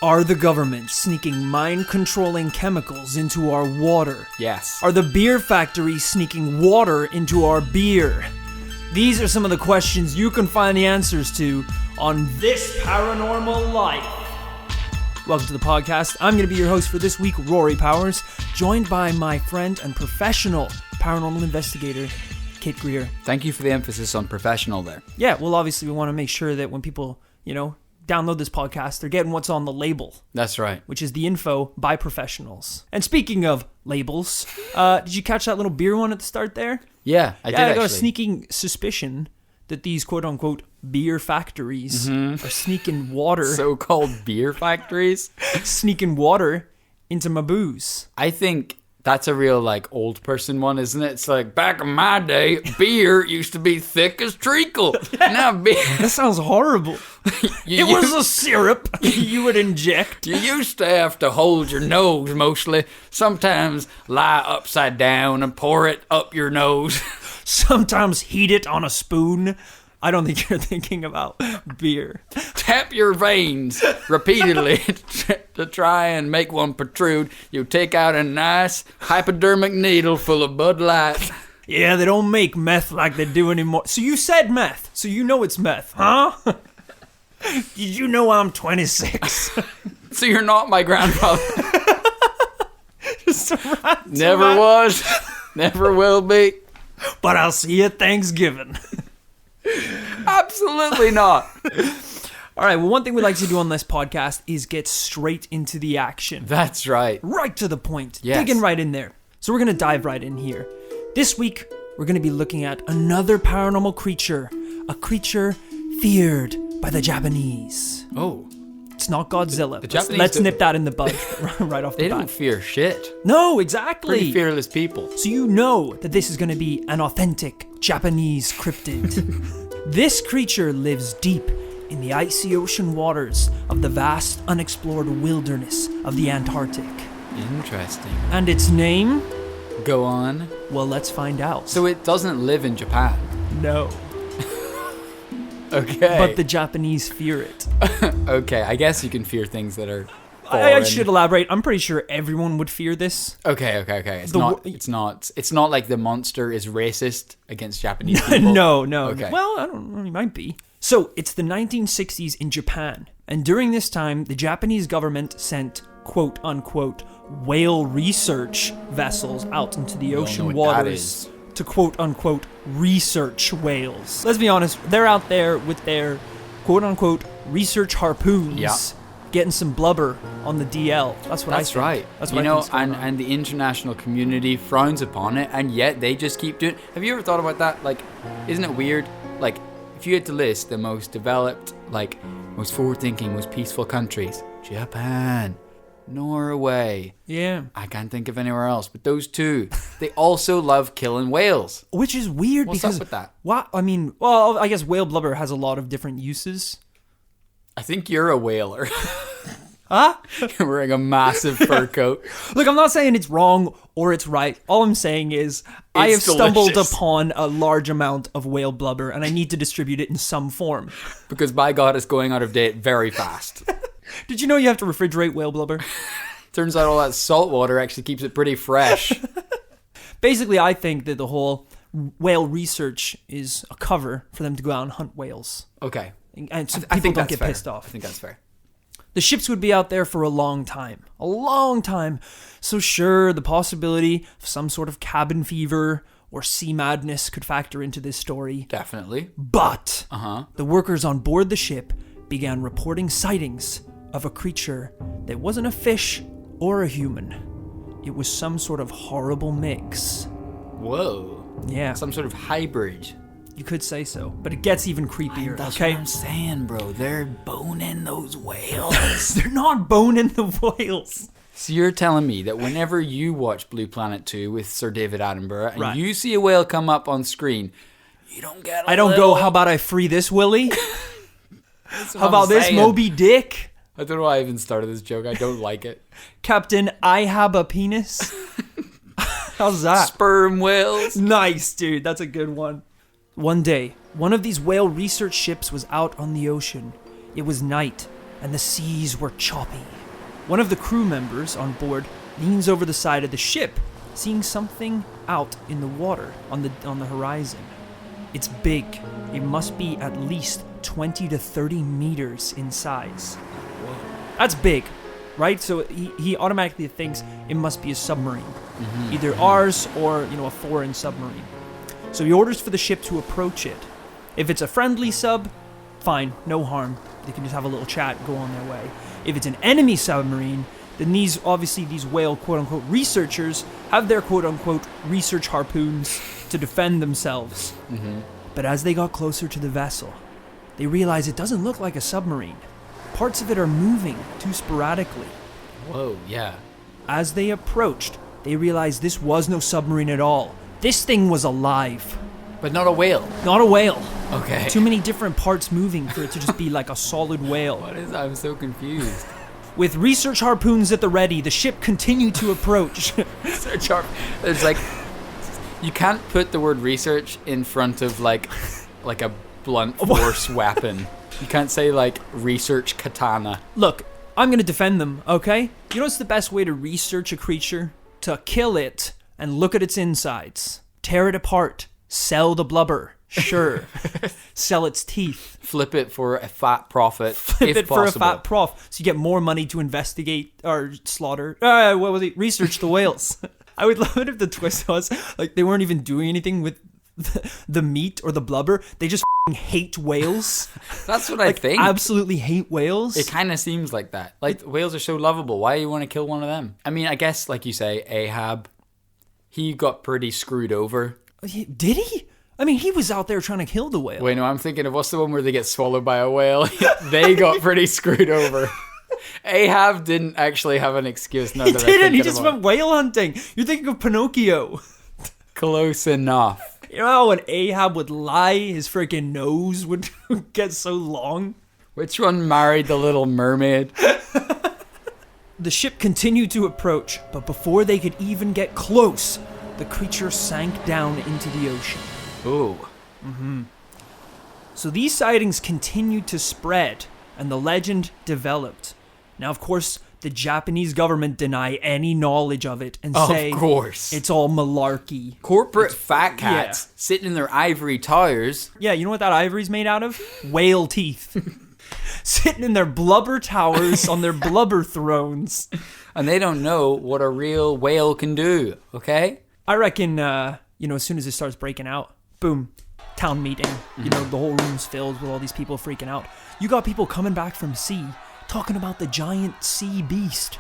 Are the government sneaking mind-controlling chemicals into our water? Yes. Are the beer factories sneaking water into our beer? These are some of the questions you can find the answers to on This Paranormal Life. Welcome to the podcast. I'm going to be your host for this week, Rory Powers, joined by my friend and professional paranormal investigator, Kate Greer. Thank you for the emphasis on professional there. Yeah, well, obviously we want to make sure that when people, download this podcast, they're getting what's on the label. That's right. Which is the info by professionals. And speaking of labels, did you catch that little beer one at the start there? Yeah, I did actually. I got a sneaking suspicion that these quote-unquote beer factories are sneaking water. So-called beer factories? Sneaking water into my booze. I think that's a real, old person one, isn't it? It's like, back in my day, beer used to be thick as treacle. Now beer... That sounds horrible. It was a syrup you would inject. You used to have to hold your nose, mostly. Sometimes lie upside down and pour it up your nose. Sometimes heat it on a spoon. I don't think you're thinking about beer. Tap your veins repeatedly to try and make one protrude. You take out a nice hypodermic needle full of Bud Light. Yeah, they don't make meth like they do anymore. So you said meth, so you know it's meth, huh? Did you know I'm 26? So you're not my grandfather. Just Never was, never will be. But I'll see you at Thanksgiving. Absolutely not. All right, well, one thing we like to do on this podcast is get straight into the action. That's right. Right to the point. Yes. Digging right in there. So we're going to dive right in here. This week, we're going to be looking at another paranormal creature. A creature feared by the Japanese. Oh. It's not Godzilla. The Japanese Let's nip that in the bud right off the They bat. don't fear shit. No, exactly. Pretty fearless people. So you know that this is going to be an authentic Japanese cryptid. This creature lives deep in the icy ocean waters of the vast unexplored wilderness of the Antarctic. Interesting. And its name? Go on. Well, let's find out. So it doesn't live in Japan? No. Okay. But the Japanese fear it. Okay, I guess you can fear things that are foreign. I should elaborate. I'm pretty sure everyone would fear this. Okay. It's not like the monster is racist against Japanese people. No. Okay. Well, I don't know. It might be. So, it's the 1960s in Japan. And during this time, the Japanese government sent quote-unquote whale research vessels out into the ocean waters to quote-unquote research whales. Let's be honest, they're out there with their quote-unquote research harpoons, getting some blubber on the DL. That's what I think. Right. That's what I think. And the international community frowns upon it, and yet they just keep doing it. Have you ever thought about that? Isn't it weird? If you had to list the most developed, most forward-thinking, most peaceful countries, Japan, Norway. Yeah. I can't think of anywhere else, but those two, they also love killing whales. Which is weird What's because... up with that? What? I mean, well, I guess whale blubber has a lot of different uses. I think you're a whaler. Huh? You're wearing a massive fur coat. Look, I'm not saying it's wrong or it's right. All I'm saying is I have stumbled upon a large amount of whale blubber and I need to distribute it in some form. Because by God, it's going out of date very fast. Did you know you have to refrigerate whale blubber? Turns out all that salt water actually keeps it pretty fresh. Basically, I think that the whole whale research is a cover for them to go out and hunt whales. Okay. And so I people think don't that's get fair. pissed off. I think that's fair. The ships would be out there for a long time. A long time. So sure, the possibility of some sort of cabin fever or sea madness could factor into this story. Definitely. But the workers on board the ship began reporting sightings of a creature that wasn't a fish or a human. It was some sort of horrible mix. Whoa. Yeah. Some sort of hybrid. You could say so, but it gets even creepier, That's okay? what I'm saying, bro. They're boning those whales. They're not boning the whales. So you're telling me that whenever you watch Blue Planet 2 with Sir David Attenborough and Right. you see a whale come up on screen, you don't get I don't go, how about I free this Willie? How about this Moby Dick? I don't know why I even started this joke. I don't like it. Captain, I have a penis. How's that? Sperm whales. Nice, dude. That's a good one. One day, one of these whale research ships was out on the ocean. It was night, and the seas were choppy. One of the crew members on board leans over the side of the ship, seeing something out in the water on the horizon. It's big. It must be at least 20 to 30 meters in size. Whoa. That's big, right? So he automatically thinks it must be a submarine. Either ours or, a foreign submarine. So he orders for the ship to approach it. If it's a friendly sub, fine, no harm. They can just have a little chat and go on their way. If it's an enemy submarine, then these whale quote-unquote researchers have their quote-unquote research harpoons to defend themselves. But as they got closer to the vessel, they realized it doesn't look like a submarine. Parts of it are moving too sporadically. Whoa, yeah. As they approached, they realized this was no submarine at all. This thing was alive. But not a whale. Not a whale. Okay. Too many different parts moving for it to just be like a solid whale. What is that? I'm so confused. With research harpoons at the ready, the ship continued to approach. Research It's like, you can't put the word research in front of like a blunt force weapon. You can't say like research katana. Look, I'm going to defend them, okay? You know what's the best way to research a creature? To kill it and look at its insides. Tear it apart. Sell the blubber. Sure. Sell its teeth. Flip it for a fat profit. Flip it possible. for a fat prof. So you get more money to investigate or slaughter. Research the whales. I would love it if the twist was like they weren't even doing anything with the meat or the blubber. They just hate whales. That's what I think. Absolutely hate whales. It kind of seems like that. Like, whales are so lovable. Why do you want to kill one of them? I mean, I guess, like you say, Ahab, he got pretty screwed over. Did he? I mean, he was out there trying to kill the whale. Wait, no, I'm thinking of what's the one where they get swallowed by a whale? They got pretty screwed over. Ahab didn't actually have an excuse. He didn't. He just went whale hunting. You're thinking of Pinocchio. Close enough. You know how when Ahab would lie, his freaking nose would get so long? Which one married the little mermaid? The ship continued to approach, but before they could even get close, the creature sank down into the ocean. Ooh. So these sightings continued to spread, and the legend developed. Now, of course, the Japanese government deny any knowledge of it and say of course. It's all malarkey. Corporate fat cats sitting in their ivory towers. Yeah, you know what that ivory's made out of? Whale teeth. Sitting in their blubber towers on their blubber thrones. And they don't know what a real whale can do, okay? I reckon, as soon as it starts breaking out, boom, town meeting. You know, the whole room's filled with all these people freaking out. You got people coming back from sea talking about the giant sea beast.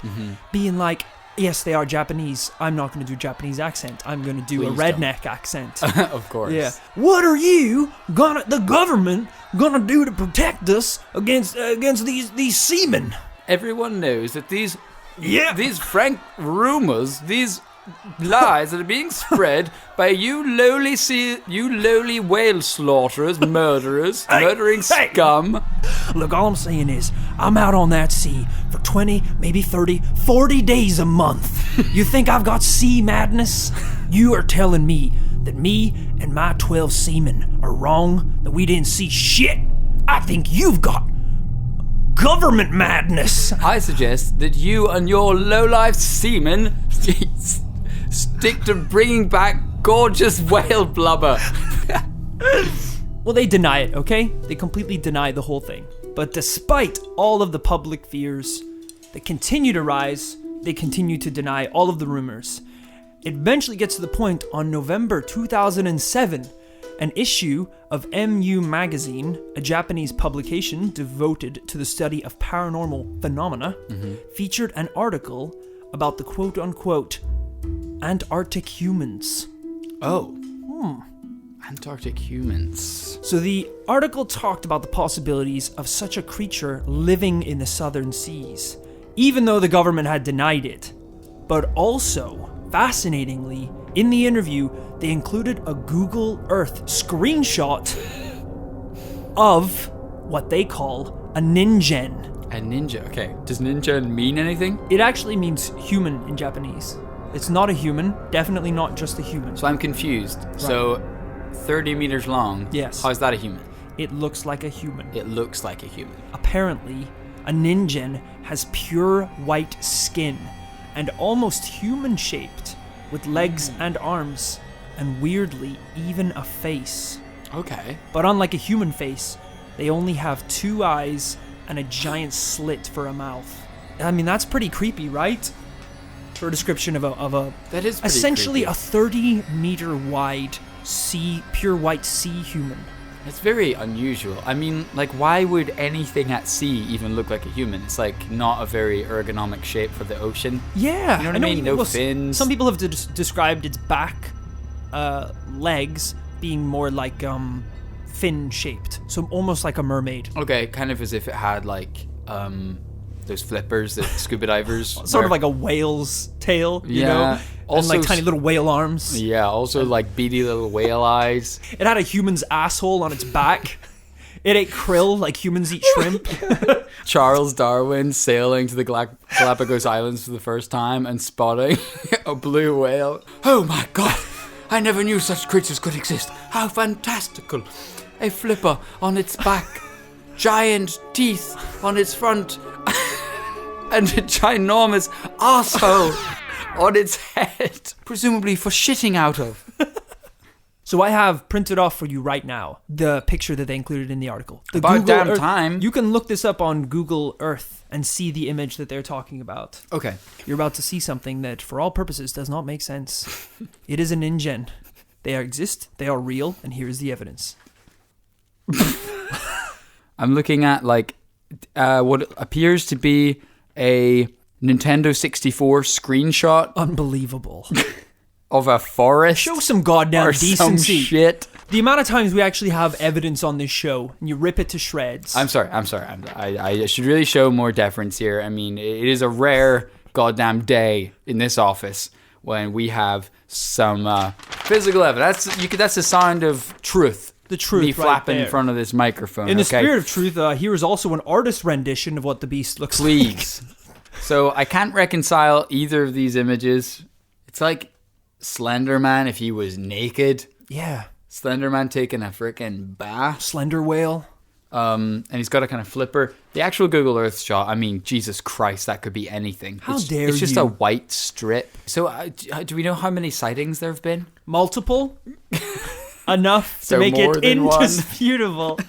Being like, yes, they are Japanese. I'm not going to do a Japanese accent. I'm going to do a redneck accent. Of course. Yeah. What are you the government gonna do to protect us against these seamen? Everyone knows that these frank rumors, these lies that are being spread by you lowly whale slaughterers, murderers, murdering scum. Look, all I'm saying is, I'm out on that sea for 20, maybe 30, 40 days a month. You think I've got sea madness? You are telling me that me and my 12 seamen are wrong, that we didn't see shit? I think you've got government madness. I suggest that you and your low-life seamen stick to bringing back gorgeous whale blubber. Well, they deny it, okay? They completely deny the whole thing. But despite all of the public fears that continue to rise, they continue to deny all of the rumors. It eventually gets to the point on November 2007, an issue of MU Magazine, a Japanese publication devoted to the study of paranormal phenomena, featured an article about the quote-unquote Antarctic humans. Oh. Antarctic humans. So the article talked about the possibilities of such a creature living in the southern seas, even though the government had denied it. But also, fascinatingly, in the interview, they included a Google Earth screenshot of what they call a Ninjan. A ninja. Okay. Does ninja mean anything? It actually means human in Japanese. It's not a human, definitely not just a human. So I'm confused. Right. So 30 meters long. Yes. How is that a human? It looks like a human. It looks like a human. Apparently, A Ninjan has pure white skin and almost human-shaped, with legs and arms, and weirdly, even a face. Okay. But unlike a human face, they only have 2 eyes and a giant slit for a mouth. I mean, that's pretty creepy, right? For a description of a that is pretty essentially creepy. a 30-meter wide pure white sea human. It's very unusual. I mean, like, why would anything at sea even look like a human? It's like not a very ergonomic shape for the ocean. Yeah, You know what I mean? No fins. Some people have described its back legs being more like fin shaped, so almost like a mermaid. Okay, kind of as if it had like those flippers that scuba divers. Sort of like a whale's tail, you Yeah. know? Also and like tiny little whale arms. Yeah, also like beady little whale eyes. It had a human's asshole on its back. It ate krill like humans eat shrimp. Charles Darwin sailing to the Galapagos Islands for the first time and spotting a blue whale. Oh my god! I never knew such creatures could exist. How fantastical! A flipper on its back, giant teeth on its front, and a ginormous asshole on its head, presumably for shitting out of. So I have printed off for you right now the picture that they included in the article. The About Google damn Earth. time. You can look this up on Google Earth and see the image that they're talking about. Okay. You're about to see something that, for all purposes, does not make sense. It is a Ninjan. They exist, they are real, and here is the evidence. I'm looking at like what appears to be a Nintendo 64 screenshot Unbelievable. of a forest. Show some goddamn or decency. some shit. The amount of times we actually have evidence on this show, and you rip it to shreds. I'm sorry. I should really show more deference here. I mean, it is a rare goddamn day in this office when we have some physical evidence. That's the sound of truth. The truth, Me right flapping there. in front of this microphone. In the okay? spirit of truth, here is also an artist rendition of what the beast looks like. Please. So I can't reconcile either of these images. It's like Slender Man if he was naked. Yeah. Slender Man taking a freaking bath. Slender whale. And he's got a kind of flipper. The actual Google Earth shot, I mean, Jesus Christ, that could be anything. How dare It's just you. a white strip. So do we know how many sightings there have been? Multiple. Enough to So make more it than one. indisputable.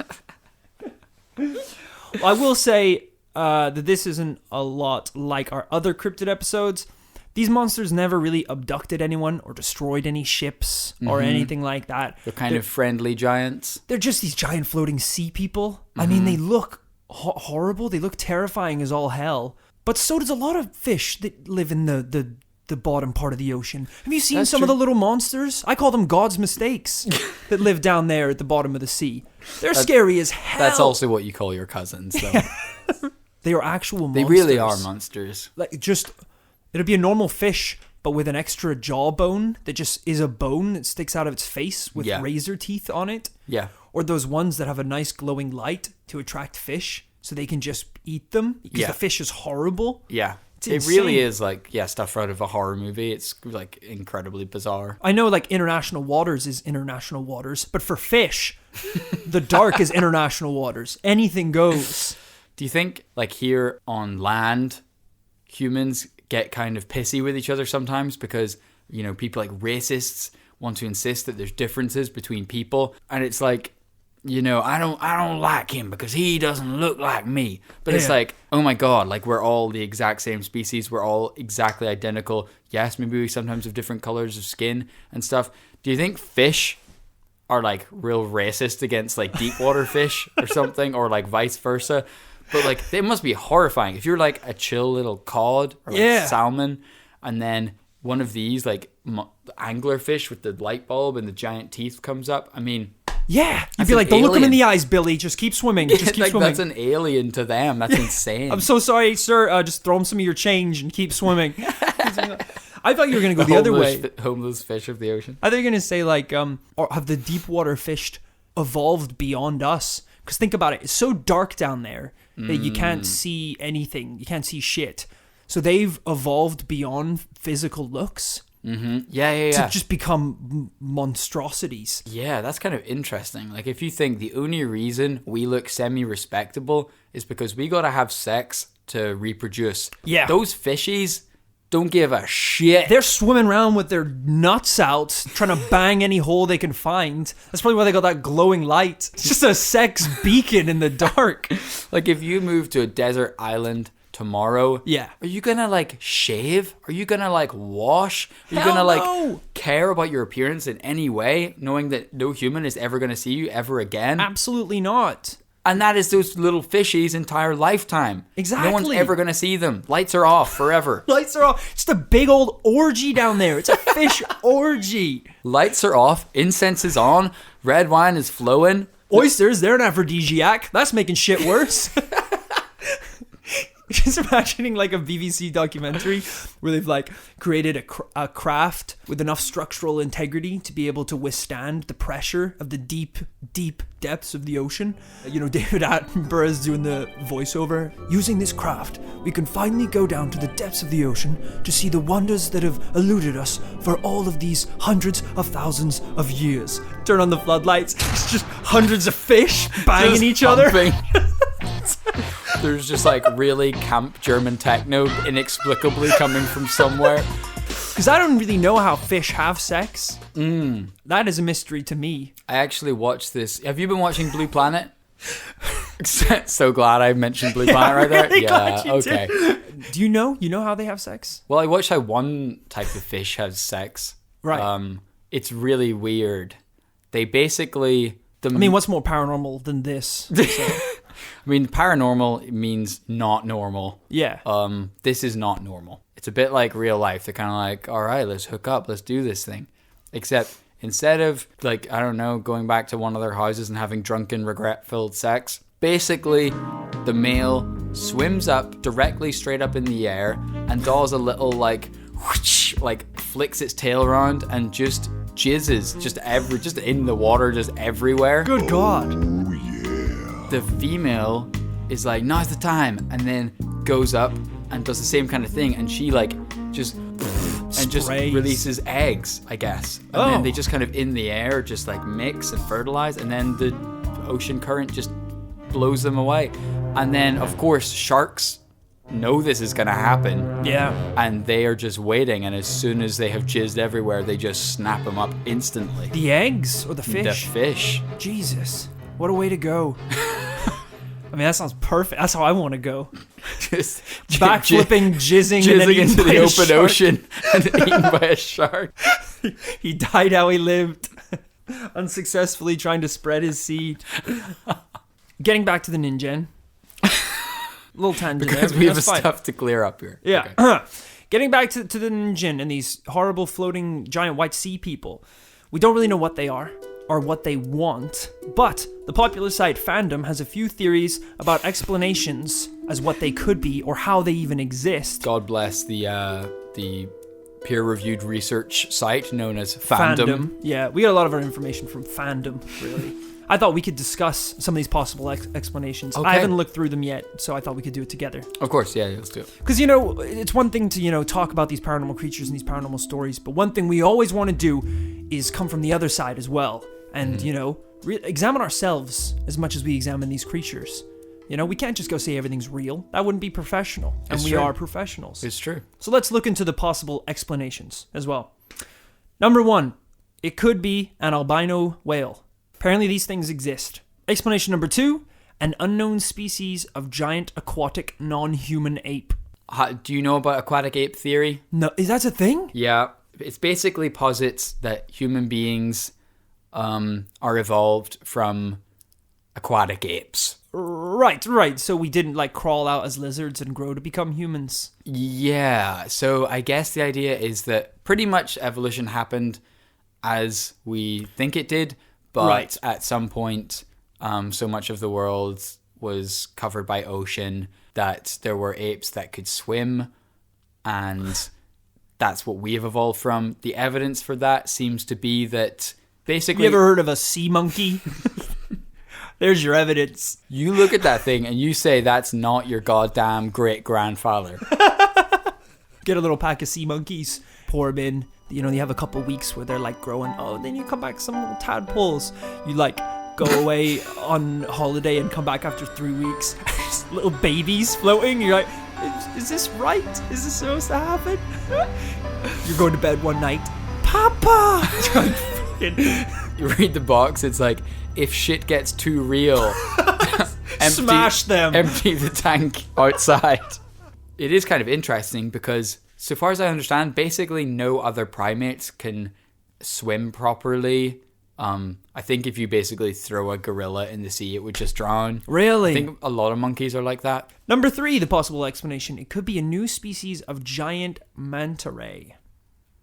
I will say that this isn't a lot like our other cryptid episodes. These monsters never really abducted anyone or destroyed any ships or anything like that. They're kind of friendly giants. They're just these giant floating sea people. I mean, they look horrible. They look terrifying as all hell. But so does a lot of fish that live in the bottom part of the ocean. Have you seen That's some of true. the little monsters? I call them God's mistakes that live down there at the bottom of the sea. They're scary as hell. That's also what you call your cousins, though. They are actual They monsters. really are monsters. Like, just, it'll be a normal fish, but with an extra jawbone that just is a bone that sticks out of its face with Yeah. razor teeth on it. Yeah. Or those ones that have a nice glowing light to attract fish so they can just eat them because Yeah. the fish is horrible. Yeah. It's It really insane. is like, stuff out of a horror movie. It's like incredibly bizarre. I know like international waters is international waters, but for fish, the dark is international waters. Anything goes. Do you think, like, here on land, humans get kind of pissy with each other sometimes because, you know, people like racists want to insist that there's differences between people, and it's like, you know, I don't like him because he doesn't look like me. But it's Yeah. like, oh my god, like, we're all the exact same species, we're all exactly identical. Yes, maybe we sometimes have different colors of skin and stuff. Do you think fish are like real racist against like deep water fish or something, or like vice versa? But like, it must be horrifying if you're like a chill little cod or like Yeah. salmon, and then one of these like anglerfish with the light bulb and the giant teeth comes up. I mean, Yeah. You'd That's be an like, don't look him in alien. the eyes, Billy. Just keep swimming. Just keep like swimming. that's an alien to them. That's insane. I'm so sorry, sir. Just throw him some of your change and keep swimming. I thought you were going to go the other way. Homeless fish of the ocean. I thought you were going to say, like, or have the deep water fish evolved beyond us? Because think about it. It's so dark down there that you can't see anything. You can't see shit. So they've evolved beyond physical looks. To just become monstrosities. Yeah, that's kind of interesting. Like, if you think the only reason we look semi-respectable is because we gotta have sex to reproduce. Yeah. Those fishies don't give a shit. They're swimming around with their nuts out, trying to bang any hole they can find. That's probably why they got that glowing light. It's just a sex beacon in the dark. Like, if you move to a desert island tomorrow, yeah, are you gonna like shave? Are you gonna like wash? Are you Hell gonna like no. care about your appearance in any way, knowing that no human is ever gonna see you ever again? Absolutely not. And that is those little fishies' entire lifetime. Exactly. No one's ever gonna see them. Lights are off forever. Lights are off. Just a big old orgy down there. It's a fish orgy. Lights are off. Incense is on. Red wine is flowing. Oysters, they're an aphrodisiac. That's making shit worse. Just imagining like a BBC documentary where they've like created a craft with enough structural integrity to be able to withstand the pressure of the deep, deep depths of the ocean. You know, David Attenborough is doing the voiceover. Using this craft, we can finally go down to the depths of the ocean to see the wonders that have eluded us for all of these hundreds of thousands of years. Turn on the floodlights. It's just hundreds of fish banging Just each other. There's just like really camp German techno inexplicably coming from somewhere. Because I don't really know how fish have sex. That is a mystery to me. I actually watched this. Have you been watching Blue Planet? So glad I mentioned Blue Planet right there. Really Yeah, glad you okay. did. Do you know? You know how they have sex? Well, I watched how one type of fish has sex. Right. It's really weird. They basically... I mean, what's more paranormal than this? So. I mean, paranormal means not normal. Yeah. This is not normal. It's a bit like real life. They're kind of like, all right, let's hook up. Let's do this thing. Except instead of, like, I don't know, going back to one of their houses and having drunken, regret-filled sex, basically, the male swims up directly straight up in the air and does a little, like, whoosh, like, flicks its tail around and just jizzes just in the water, just everywhere. Good God. The female is like, now's the time, and then goes up and does the same kind of thing, and she like just releases eggs, I guess, and then they just kind of in the air just like mix and fertilize, and then the ocean current just blows them away. And then of course sharks know this is gonna happen, and they are just waiting, and as soon as they have jizzed everywhere, they just snap them up instantly. The eggs or the fish? The fish. Jesus, what a way to go. I mean, that sounds perfect. That's how I want to go. Just backflipping, jizzing and then into the open shark. ocean and eaten by a shark. He died how he lived, unsuccessfully trying to spread his seed. Getting back to the Ninjan. Little tangent Because there, we have that's fine. stuff to clear up here. Yeah. Okay. Getting back to the Ninjan and these horrible floating giant white sea people. We don't really know what they are or what they want, but the popular site Fandom has a few theories about explanations as what they could be or how they even exist. God bless the peer-reviewed research site known as Fandom. Yeah, we got a lot of our information from Fandom, really. I thought we could discuss some of these possible explanations. Okay. I haven't looked through them yet, so I thought we could do it together. Of course, yeah, let's do it. Because, you know, it's one thing to, you know, talk about these paranormal creatures and these paranormal stories, but one thing we always want to do is come from the other side as well. And, you know, examine ourselves as much as we examine these creatures. You know, we can't just go say everything's real. That wouldn't be professional. And we are professionals. It's true. So let's look into the possible explanations as well. Number one, it could be an albino whale. Apparently these things exist. Explanation number two, an unknown species of giant aquatic non-human ape. Do you know about aquatic ape theory? No, is that a thing? Yeah. It basically posits that human beings are evolved from aquatic apes. Right. So we didn't like crawl out as lizards and grow to become humans. Yeah. So I guess the idea is that pretty much evolution happened as we think it did, but at some point, so much of the world was covered by ocean that there were apes that could swim, and that's what we have evolved from. The evidence for that seems to be that basically... You ever heard of a sea monkey? There's your evidence. You look at that thing and you say that's not your goddamn great-grandfather. Get a little pack of sea monkeys, pour them in, you have a couple weeks where they're like growing. Oh, then you come back some little tadpoles. You like go away on holiday and come back after 3 weeks. Little babies floating. You're like, is this right? Is this supposed to happen? You're going to bed one night. Papa! You read the box, it's like, if shit gets too real, smash them. Empty the tank outside. It is kind of interesting because, so far as I understand, basically no other primates can swim properly. I think if you basically throw a gorilla in the sea, it would just drown. Really? I think a lot of monkeys are like that. Number 3, the possible explanation. It could be a new species of giant manta ray.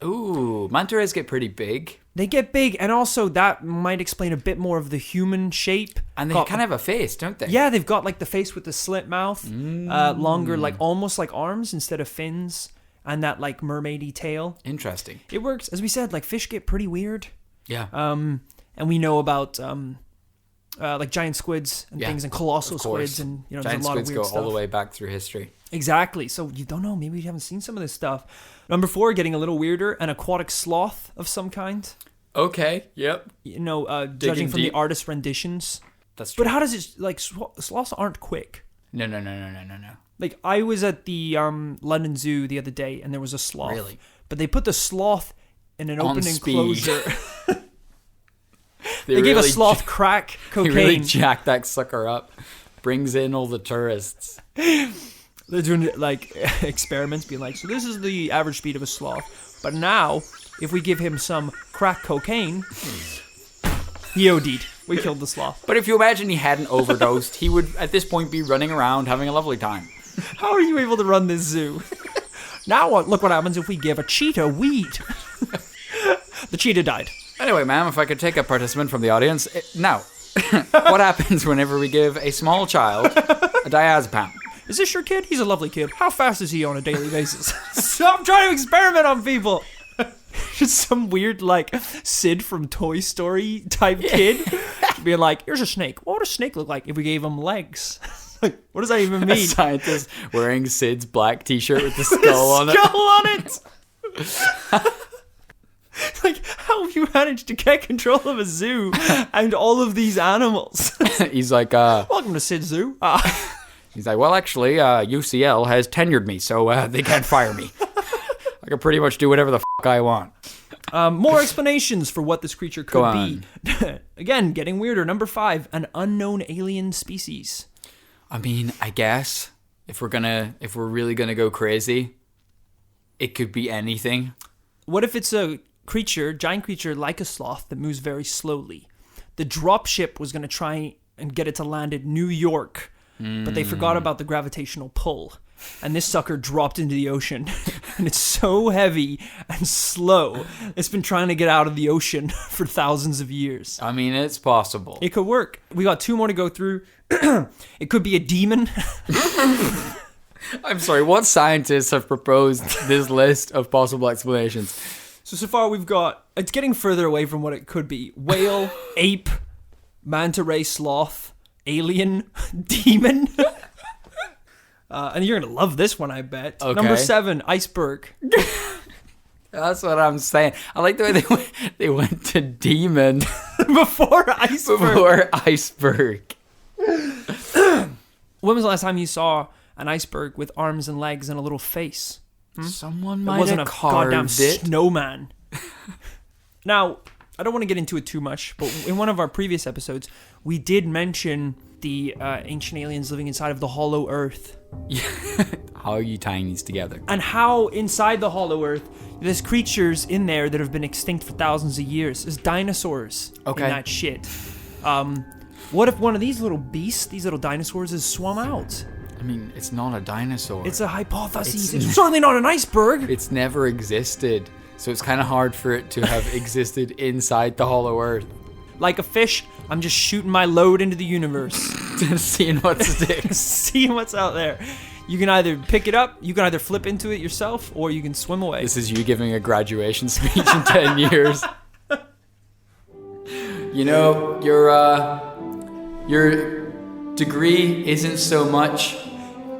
Ooh, manta rays get pretty big. They get big, and also that might explain a bit more of the human shape. And they kind of have a face, don't they? Yeah, they've got like the face with the slit mouth, longer, like almost like arms instead of fins, and that like mermaidy tail. Interesting. It works. As we said, like fish get pretty weird. Yeah. And we know about like giant squids and things, and colossal squids, and giant there's a lot of squids weird go stuff all the way back through history. Exactly. So you don't know. Maybe you haven't seen some of this stuff. Number 4, getting a little weirder, an aquatic sloth of some kind. Okay. Yep. Judging from the artist's renditions. That's true. But how does it, like, sloths aren't quick. No. Like, I was at the London Zoo the other day, and there was a sloth. Really? But they put the sloth in an open enclosure. They gave a really sloth crack cocaine. They really jacked that sucker up. Brings in all the tourists. They're doing like experiments, being like, so this is the average speed of a sloth. But now, if we give him some crack cocaine, he OD'd. We killed the sloth. But if you imagine he hadn't overdosed, he would at this point be running around having a lovely time. How are you able to run this zoo? Now look what happens if we give a cheetah weed. The cheetah died. Anyway, ma'am, if I could take a participant from the audience. Now, what happens whenever we give a small child a diazepam? Is this your kid? He's a lovely kid. How fast is he on a daily basis? Stop trying to experiment on people. Just some weird, like, Sid from Toy Story type kid. Being like, here's a snake. What would a snake look like if we gave him legs? Like, what does that even mean? A scientist wearing Sid's black t-shirt with the skull on it. Skull on it! Like, how have you managed to get control of a zoo and all of these animals? He's like, welcome to Sid Zoo. He's like, well, actually, UCL has tenured me, so they can't fire me. I can pretty much do whatever the fuck I want. More explanations for what this creature could be. Again, getting weirder. Number 5, an unknown alien species. I mean, I guess if we're really gonna go crazy, it could be anything. What if it's a giant creature like a sloth that moves very slowly? The dropship was gonna try and get it to land at New York, but they forgot about the gravitational pull. And this sucker dropped into the ocean. And it's so heavy and slow. It's been trying to get out of the ocean for thousands of years. I mean, it's possible. It could work. We got 2 more to go through. It could be a demon. I'm sorry, what scientists have proposed this list of possible explanations? So far we've got, it's getting further away from what it could be. Whale, ape, manta ray sloth, alien, demon. And you're going to love this one, I bet. Okay. Number 7, iceberg. That's what I'm saying. I like the way they went to demon Before iceberg. When was the last time you saw an iceberg with arms and legs and a little face? Someone It might wasn't have a goddamn carved it. snowman. Now, I don't want to get into it too much, but in one of our previous episodes, we did mention the ancient aliens living inside of the hollow earth. How are you tying these together? And how inside the hollow earth, there's creatures in there that have been extinct for thousands of years. There's dinosaurs in that shit. What if one of these little beasts, these little dinosaurs, has swum out? I mean, it's not a dinosaur. It's a hypothesis. It's certainly not an iceberg. It's never existed. So it's kind of hard for it to have existed inside the hollow earth. Like a fish, I'm just shooting my load into the universe. Seeing what sticks. Seeing what's out there. You can either pick it up, you can either flip into it yourself, or you can swim away. This is you giving a graduation speech in 10 years. You know, your degree isn't so much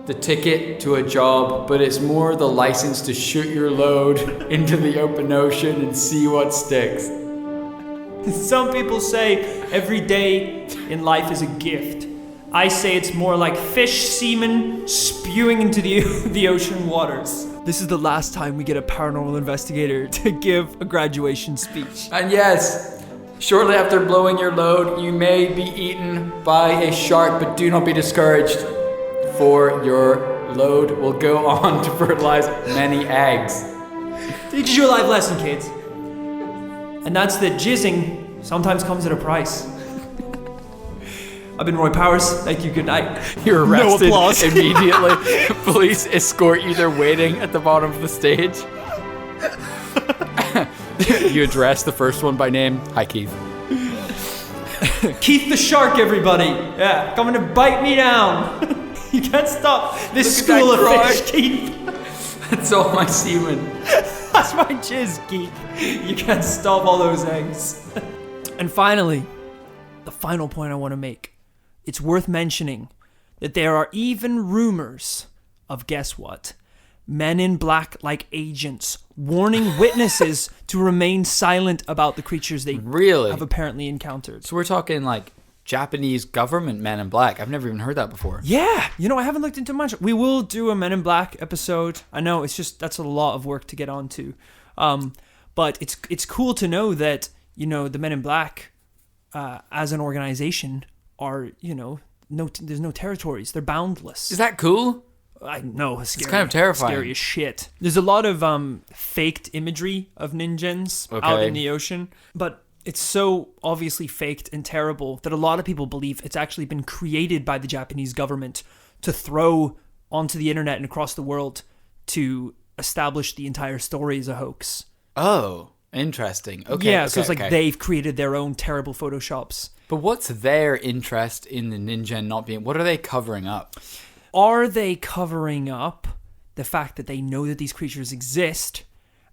the ticket to a job, but it's more the license to shoot your load into the open ocean and see what sticks. Some people say every day in life is a gift. I say it's more like fish semen spewing into the ocean waters. This is the last time we get a paranormal investigator to give a graduation speech. And yes, shortly after blowing your load, you may be eaten by a shark, but do not be discouraged, for your load will go on to fertilize many eggs. Teaches you a life lesson, kids. And that's that jizzing sometimes comes at a price. I've been Roy Powers. Thank you. Good night. You're arrested No applause. immediately. Police escort you. They're waiting at the bottom of the stage. You address the first one by name. Hi, Keith. Keith the shark, everybody. Yeah, coming to bite me down. You can't stop this Look at school that of cry. fish, Keith. That's all my semen. That's my jizz, Keith. You can't stop all those eggs. And finally, the final point I want to make. It's worth mentioning that there are even rumors of, guess what? Men in black-like agents warning witnesses to remain silent about the creatures they Really? have apparently encountered. So we're talking like Japanese government Men in Black. I've never even heard that before. Yeah, I haven't looked into much. We will do a Men in Black episode. I know that's a lot of work to get onto, but it's cool to know that the Men in Black, as an organization, are there's no territories. They're boundless. Is that cool? I know, it's scary. It's kind of terrifying. Scary as shit. There's a lot of faked imagery of ninjas out in the ocean, but it's so obviously faked and terrible that a lot of people believe it's actually been created by the Japanese government to throw onto the internet and across the world to establish the entire story as a hoax. Oh, interesting. Okay. Yeah, so it's like they've created their own terrible photoshops. But what's their interest in the Ninjan not being... What are they covering up? Are they covering up the fact that they know that these creatures exist,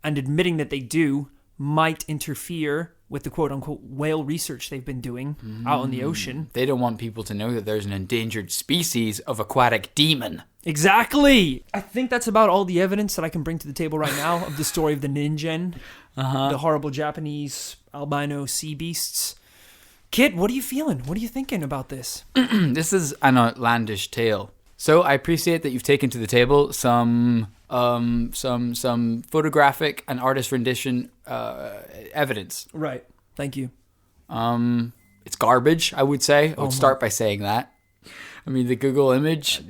and admitting that they do might interfere with the quote-unquote whale research they've been doing out in the ocean? They don't want people to know that there's an endangered species of aquatic demon. Exactly! I think that's about all the evidence that I can bring to the table right now of the story of the Ninjan, the horrible Japanese albino sea beasts. Kit, what are you feeling? What are you thinking about this? This is an outlandish tale. So I appreciate that you've taken to the table some photographic and artist rendition evidence. Right. Thank you. It's garbage, I would say. I would start by saying that. I mean, the Google image,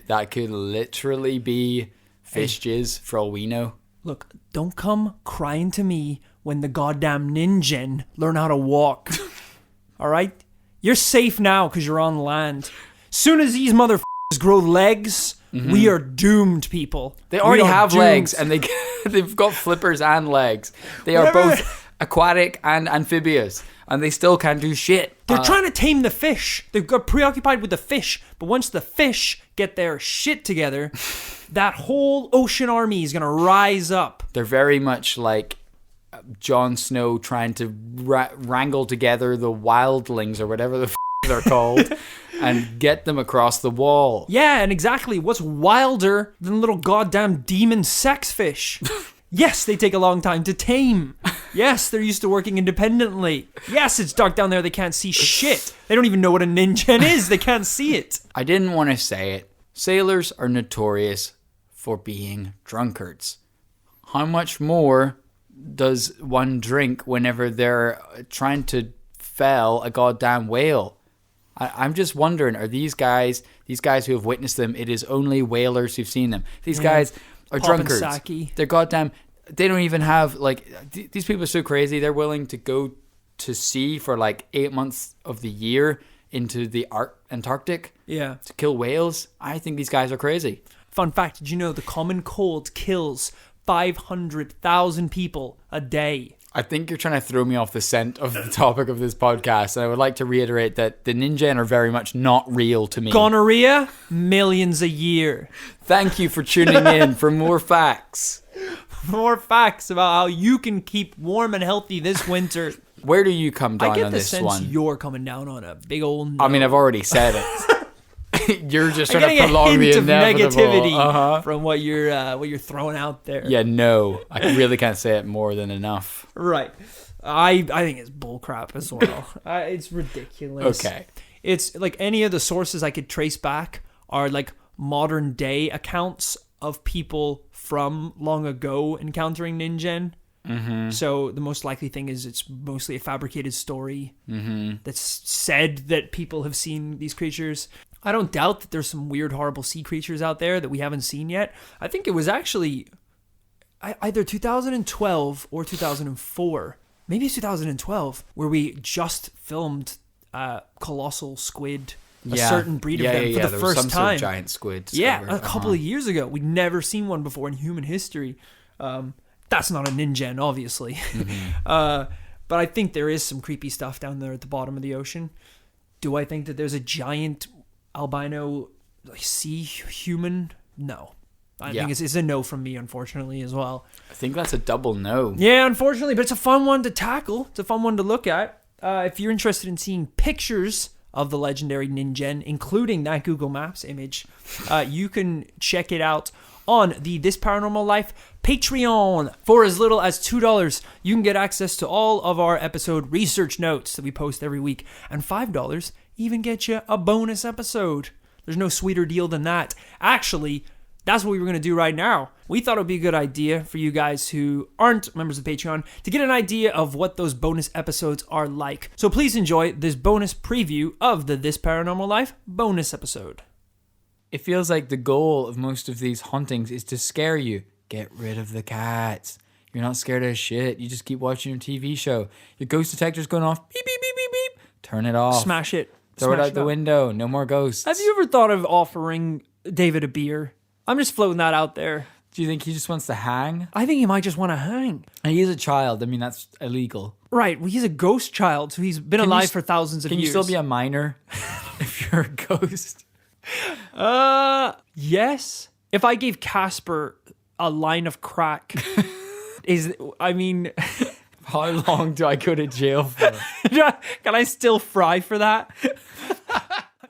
that could literally be fish jizz for all we know. Look, don't come crying to me when the goddamn Ninjan learn how to walk. All right? You're safe now because you're on land. Soon as these motherfuckers grow legs, we are doomed, people. They already have doomed. legs, and they've got flippers and legs. They are both aquatic and amphibious, and they still can't do shit. They're trying to tame the fish. They've got preoccupied with the fish, but once the fish get their shit together, that whole ocean army is going to rise up. They're very much like Jon Snow trying to wrangle together the wildlings or whatever the they're called and get them across the wall. Yeah, and exactly. What's wilder than little goddamn demon sex fish? Yes, they take a long time to tame. Yes, they're used to working independently. Yes, it's dark down there. They can't see shit. They don't even know what a Ninjan is. They can't see it. I didn't want to say it. Sailors are notorious for being drunkards. How much more does one drink whenever they're trying to fell a goddamn whale? I'm just wondering, are these guys who have witnessed them, it is only whalers who've seen them. These guys are Popping drunkards. sake. They're goddamn, they don't even have, these people are so crazy, they're willing to go to sea for 8 months of the year into the Antarctic Yeah. to kill whales. I think these guys are crazy. Fun fact, did you know the common cold kills 500,000 people a day? I think you're trying to throw me off the scent of the topic of this podcast, and I would like to reiterate that the Ninjan are very much not real to me. Gonorrhea, millions a year. Thank you for tuning in for more facts. More facts about how you can keep warm and healthy this winter. Where do you come down I get on the this sense one? you're coming down on a big old no. I mean, I've already said it. You're just I'm trying to getting prolong a the hint of inevitable. negativity from what you're throwing out there. Yeah, no. I really can't say it more than enough. Right. I think it's bullcrap as well. It's ridiculous. Okay. It's like any of the sources I could trace back are like modern day accounts of people from long ago encountering Ninjan. Mm-hmm. So the most likely thing is it's mostly a fabricated story that's said that people have seen these creatures. I don't doubt that there's some weird, horrible sea creatures out there that we haven't seen yet. I think it was actually either 2012 or 2004. Maybe it's 2012 where we just filmed colossal squid, a certain breed of them for the first some time. sort of giant squid. A couple of years ago. We'd never seen one before in human history. That's not a Ninjan, obviously. But I think there is some creepy stuff down there at the bottom of the ocean. Do I think that there's a giant albino sea human? No. I think it's a no from me, unfortunately, as well. I think that's a double no. Yeah, unfortunately, but it's a fun one to tackle. It's a fun one to look at. If you're interested in seeing pictures of the legendary Ninjan, including that Google Maps image, you can check it out on the This Paranormal Life Patreon. For as little as $2, you can get access to all of our episode research notes that we post every week. And $5 even get you a bonus episode. There's no sweeter deal than that. Actually, that's what we were going to do right now. We thought it would be a good idea for you guys who aren't members of Patreon to get an idea of what those bonus episodes are like. So please enjoy this bonus preview of the This Paranormal Life bonus episode. It feels like the goal of most of these hauntings is to scare you. Get rid of the cats. You're not scared of shit. You just keep watching your TV show. Your ghost detector's going off. Beep, beep, beep, beep, beep. Turn it off. Smash it. Throw it out the window. No more ghosts. Have you ever thought of offering David a beer? I'm just floating that out there. Do you think he just wants to hang? I think he might just want to hang. And he is a child. I mean, that's illegal. Right. Well, he's a ghost child, so he's been alive for thousands of years. Can you still be a minor if you're a ghost? Yes. If I gave Casper a line of crack, how long do I go to jail for? Can I still fry for that?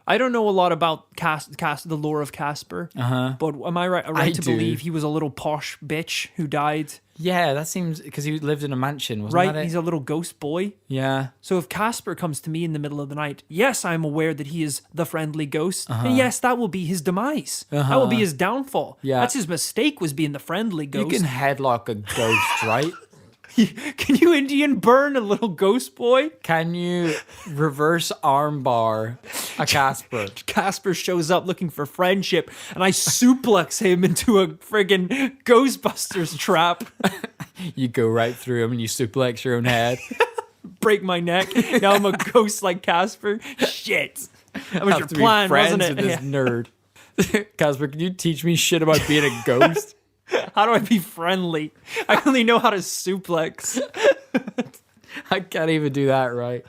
I don't know a lot about the lore of Casper, but am I right to believe he was a little posh bitch who died? Yeah, that seems, because he lived in a mansion, wasn't right? That it? He's a little ghost boy. Yeah. So if Casper comes to me in the middle of the night, yes, I'm aware that he is the friendly ghost, and yes, that will be his demise. That will be his downfall. Yeah. That's his mistake, was being the friendly ghost. You can headlock a ghost, right? Can you Indian burn a little ghost boy? Can you reverse armbar a Casper? Casper shows up looking for friendship, and I suplex him into a friggin' Ghostbusters trap. You go right through him and you suplex your own head. Break my neck. Now I'm a ghost like Casper. Shit. That was your plan, wasn't it? With this nerd. Casper, can you teach me shit about being a ghost? How do I be friendly? I only know how to suplex. I can't even do that right.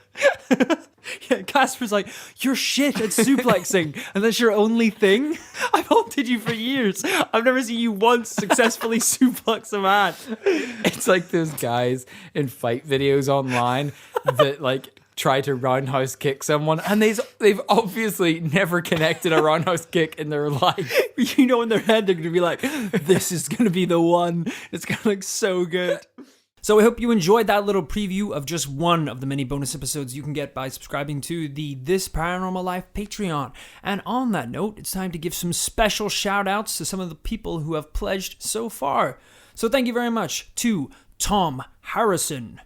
Yeah, Casper's like, you're shit at suplexing, and that's your only thing? I've haunted you for years. I've never seen you once successfully suplex a man. It's like those guys in fight videos online that like try to roundhouse kick someone, and they've obviously never connected a roundhouse kick in their life. You know, in their head they're gonna be like, this is gonna be the one. It's gonna look so good. So I hope you enjoyed that little preview of just one of the many bonus episodes you can get by subscribing to the This Paranormal Life Patreon. And on that note, it's time to give some special shout outs to some of the people who have pledged so far. So thank you very much to Tom Harrison,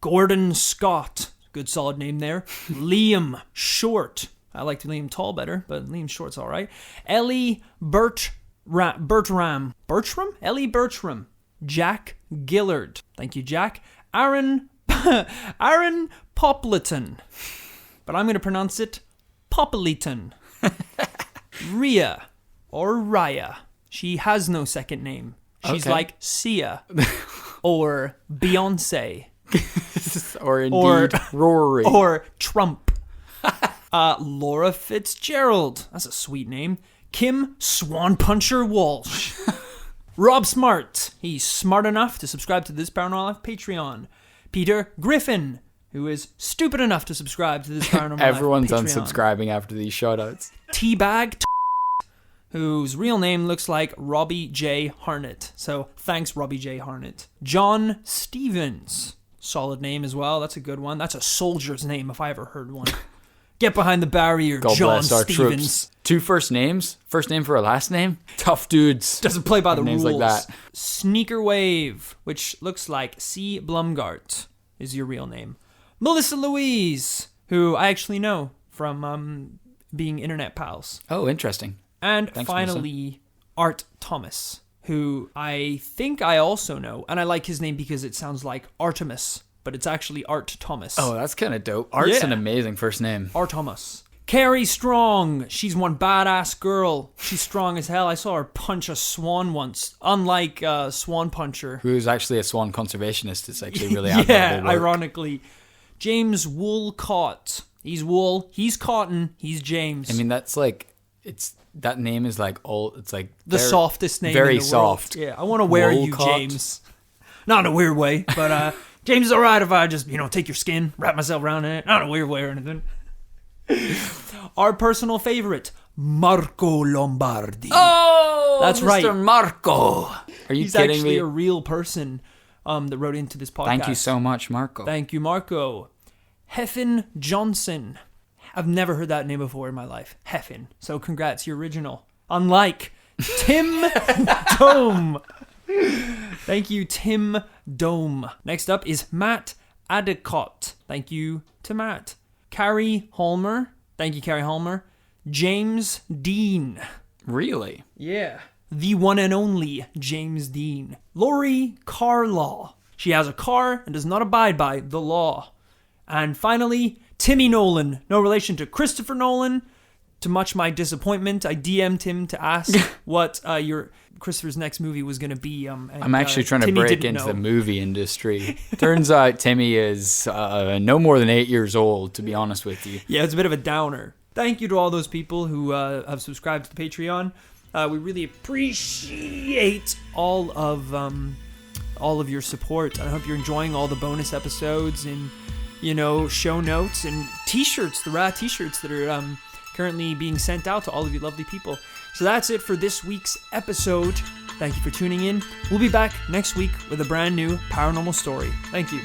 Gordon Scott, good solid name there, Liam Short, I liked Liam Tall better, but Liam Short's alright, Ellie Bertram, Ellie Bertram, Jack Gillard, thank you Jack, Aaron Popliton, but I'm going to pronounce it Popliton, Rhea, or Raya, she has no second name, she's like Sia, or Beyonce, or indeed Rory, or Trump, Laura Fitzgerald, that's a sweet name, Kim Swan Puncher Walsh, Rob Smart, he's smart enough to subscribe to This Paranormal Life Patreon, Peter Griffin, who is stupid enough to subscribe to this Paranormal Everyone's Life Patreon. unsubscribing after these shoutouts. Teabag, whose real name looks like Robbie J. Harnett. So thanks, Robbie J. Harnett. John Stevens. Solid name as well. That's a good one. That's a soldier's name if I ever heard one. Get behind the barrier, God John bless our Stevens. troops. 2 first names? First name for a last name? Tough dudes. Doesn't play by the Names rules. like that. Sneaker Wave, which looks like C. Blumgart is your real name. Melissa Louise, who I actually know from being internet pals. Oh, interesting. And Thanks, finally, Art Thomas, who I think I also know. And I like his name because it sounds like Artemis, but it's actually Art Thomas. Oh, that's kind of dope. Art's Yeah. an amazing first name. Art Thomas. Carrie Strong. She's one badass girl. She's strong as hell. I saw her punch a swan once. Unlike Swan Puncher. Who's actually a swan conservationist. It's actually really admirable Yeah, work. ironically. James Woolcott. He's wool. He's cotton. He's James. I mean, that's like, that name is like it's like the softest name very in the soft. world. Yeah, I want to wear you, Woolcott. James. Not in a weird way, but James is alright if I just, take your skin, wrap myself around it. Not in a weird way or anything. Our personal favorite, Marco Lombardi. Oh, That's Mr. right. Marco. Are you He's kidding actually me? a real person that wrote into this podcast. Thank you so much, Marco. Thank you, Marco. Heffin Johnson. I've never heard that name before in my life. Heffin. So congrats, you're original. Unlike Tim Dome. Thank you, Tim Dome. Next up is Matt Adicott. Thank you to Matt. Carrie Holmer. Thank you, Carrie Holmer. James Dean. Really? Yeah. The one and only James Dean. Lori Carlaw. She has a car and does not abide by the law. And finally, Timmy Nolan. No relation to Christopher Nolan. To much my disappointment, I DM'd him to ask what your Christopher's next movie was going to be. I'm actually trying to Timmy break didn't into know. the movie industry. Turns out Timmy is no more than 8 years old, to be honest with you. Yeah, it's a bit of a downer. Thank you to all those people who have subscribed to the Patreon. We really appreciate all of your support. I hope you're enjoying all the bonus episodes and show notes and t-shirts, the rad t-shirts that are currently being sent out to all of you lovely people. So that's it for this week's episode. Thank you for tuning in. We'll be back next week with a brand new paranormal story. Thank you.